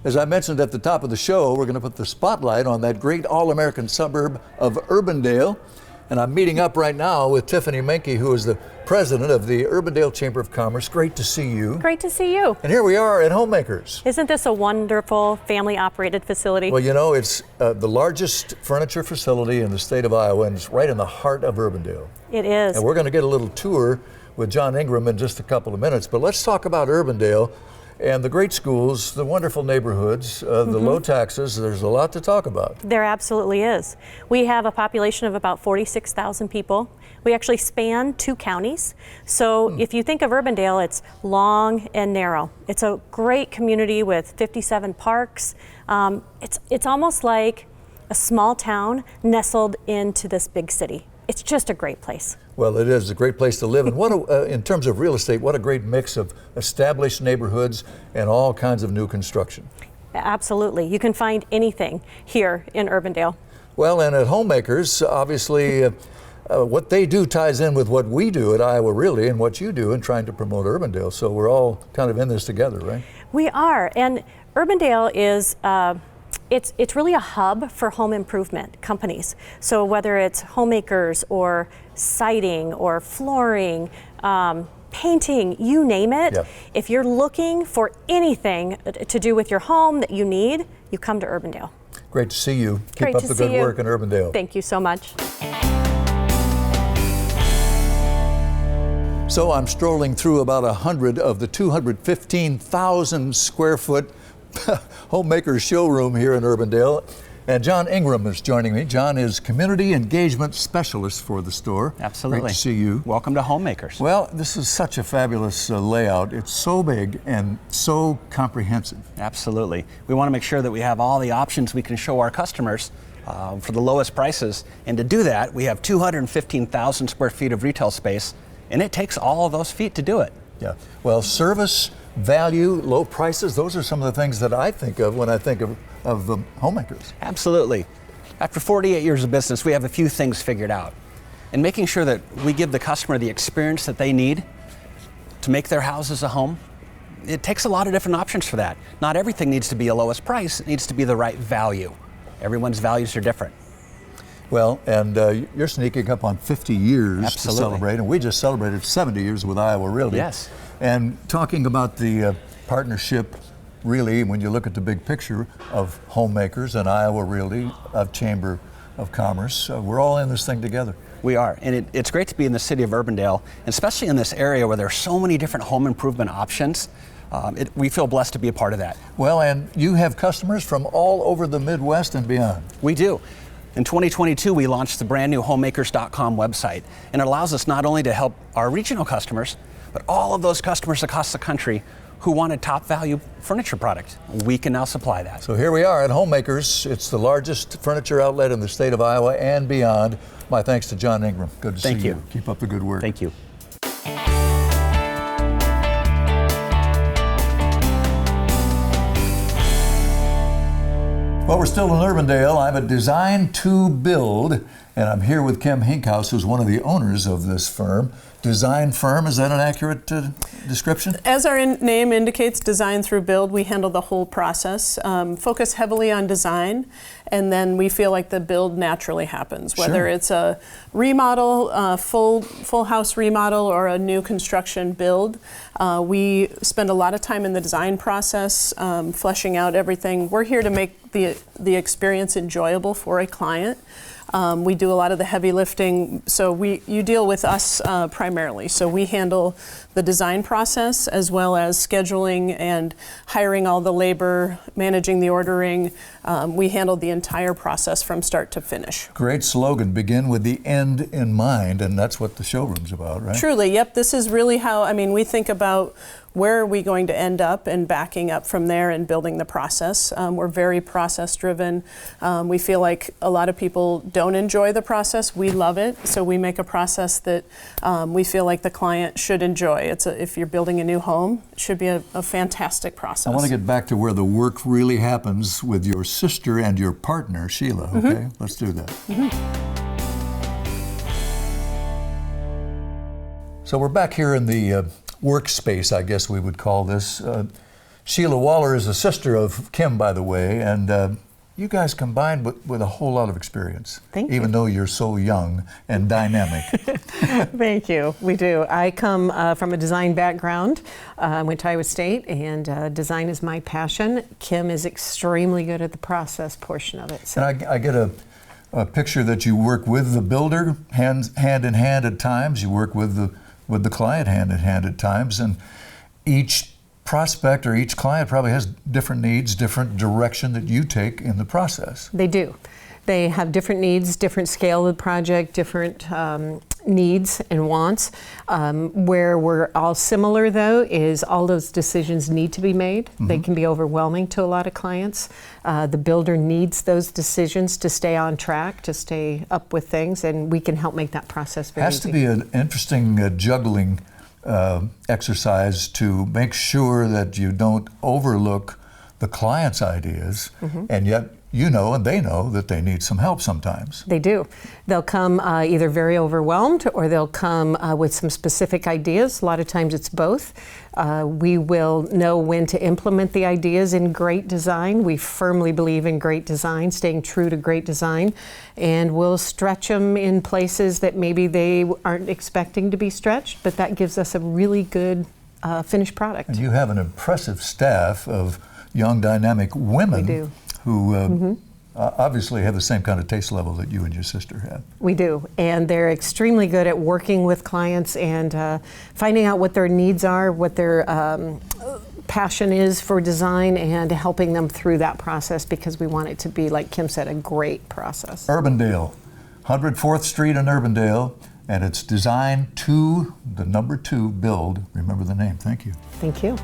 As I mentioned at the top of the show, we're going to put the spotlight on that great all-American suburb of Urbandale. And I'm meeting up right now with Tiffany Menke, who is the president of the Urbandale Chamber of Commerce. Great to see you. Great to see you. And here we are at Homemakers. Isn't this a wonderful family-operated facility? Well, you know, it's the largest furniture facility in the state of Iowa, and it's right in the heart of Urbandale. It is. And we're going to get a little tour with John Ingraham in just a couple of minutes. But let's talk about Urbandale and the great schools, the wonderful neighborhoods, the low taxes. There's a lot to talk about. There absolutely is. We have a population of about 46,000 people. We actually span 2 counties. So if you think of Urbandale, it's long and narrow. It's a great community with 57 parks. It's almost like a small town nestled into this big city. It's just a great place. Well, it is a great place to live. And what in terms of real estate, what a great mix of established neighborhoods and all kinds of new construction. Absolutely. You can find anything here in Urbandale. Well, and at Homemakers, obviously, what they do ties in with what we do at Iowa Realty and what you do in trying to promote Urbandale. So we're all kind of in this together, right? We are. And Urbandale is it's really a hub for home improvement companies. So whether it's Homemakers or siding or flooring, painting, you name it. Yeah. If you're looking for anything to do with your home that you need, you come to Urbandale. Great to see you. Keep Great up to the see good you. work in Urbandale. Thank you so much. So I'm strolling through about 100 of the 215,000 square foot Homemakers showroom here in Urbandale. And John Ingraham is joining me. John is Community Engagement Specialist for the store. Absolutely. Great to see you. Welcome to Homemakers. Well, this is such a fabulous layout. It's so big and so comprehensive. Absolutely. We want to make sure that we have all the options we can show our customers for the lowest prices. And to do that, we have 215,000 square feet of retail space, and it takes all of those feet to do it. Yeah. Well, service, value, low prices, those are some of the things that I think of when I think of Homemakers. Absolutely. After 48 years of business, we have a few things figured out. And making sure that we give the customer the experience that they need to make their houses a home, it takes a lot of different options for that. Not everything needs to be a lowest price, it needs to be the right value. Everyone's values are different. Well, and you're sneaking up on 50 years Absolutely. to celebrate, and we just celebrated 70 years with Iowa Realty. Yes. And talking about the partnership, really, when you look at the big picture of Homemakers and Iowa Realty, of Chamber of Commerce, we're all in this thing together. We are, and it's great to be in the city of Urbandale, especially in this area where there are so many different home improvement options. We feel blessed to be a part of that. Well, and you have customers from all over the Midwest and beyond. We do. In 2022, we launched the brand new homemakers.com website, and it allows us not only to help our regional customers, but all of those customers across the country who want a top value furniture product. We can now supply that. So here we are at Homemakers. It's the largest furniture outlet in the state of Iowa and beyond. My thanks to John Ingraham. Good to see you. Thank you. Keep up the good work. Thank you. Well, we're still in Urbandale. I'm at Design to Build, and I'm here with Kim Hinkhouse, who's one of the owners of this firm. Design firm, is that an accurate description? As our name indicates, design through build, we handle the whole process, focus heavily on design, and then we feel like the build naturally happens, whether Sure. it's a remodel, full house remodel, or a new construction build. We spend a lot of time in the design process, fleshing out everything. We're here to make the experience enjoyable for a client. We do a lot of the heavy lifting, so you deal with us primarily. So we handle the design process as well as scheduling and hiring all the labor, managing the ordering. We handle the entire process from start to finish. Great slogan, begin with the end in mind, and that's what the showroom's about, right? Truly, yep. This is really how, we think about where are we going to end up and backing up from there and building the process. We're very process driven. We feel like a lot of people don't enjoy the process. We love it, so we make a process that we feel like the client should enjoy. If you're building a new home, it should be a fantastic process. I want to get back to where the work really happens with your sister and your partner, Sheila, okay? Mm-hmm. Let's do that. Mm-hmm. So we're back here in the workspace, I guess we would call this. Sheila Waller is a sister of Kim, by the way, and you guys combined with a whole lot of experience. Thank you. Even though you're so young and dynamic. Thank you. We do. I come from a design background. I went to Iowa State, and design is my passion. Kim is extremely good at the process portion of it. So. And I get a picture that you work with the builder hand in hand at times. You work with the client hand in hand at times, and each prospect or each client probably has different needs, different direction that you take in the process. They do. They have different needs, different scale of the project, different needs and wants. Where we're all similar, though, is all those decisions need to be made. Mm-hmm. They can be overwhelming to a lot of clients. The builder needs those decisions to stay on track, to stay up with things, and we can help make that process very easy. Has to be an interesting juggling exercise to make sure that you don't overlook the client's ideas, mm-hmm. and yet you know and they know that they need some help sometimes. They do. They'll come either very overwhelmed or they'll come with some specific ideas. A lot of times it's both. We will know when to implement the ideas in great design. We firmly believe in great design, staying true to great design, and we'll stretch them in places that maybe they aren't expecting to be stretched, but that gives us a really good finished product. And you have an impressive staff of young, dynamic women. We do. Who mm-hmm. Obviously have the same kind of taste level that you and your sister have. We do, and they're extremely good at working with clients and finding out what their needs are, what their passion is for design, and helping them through that process, because we want it to be, like Kim said, a great process. Urbandale, 104th Street in Urbandale, and it's designed to the number 2 build. Remember the name. Thank you. Thank you.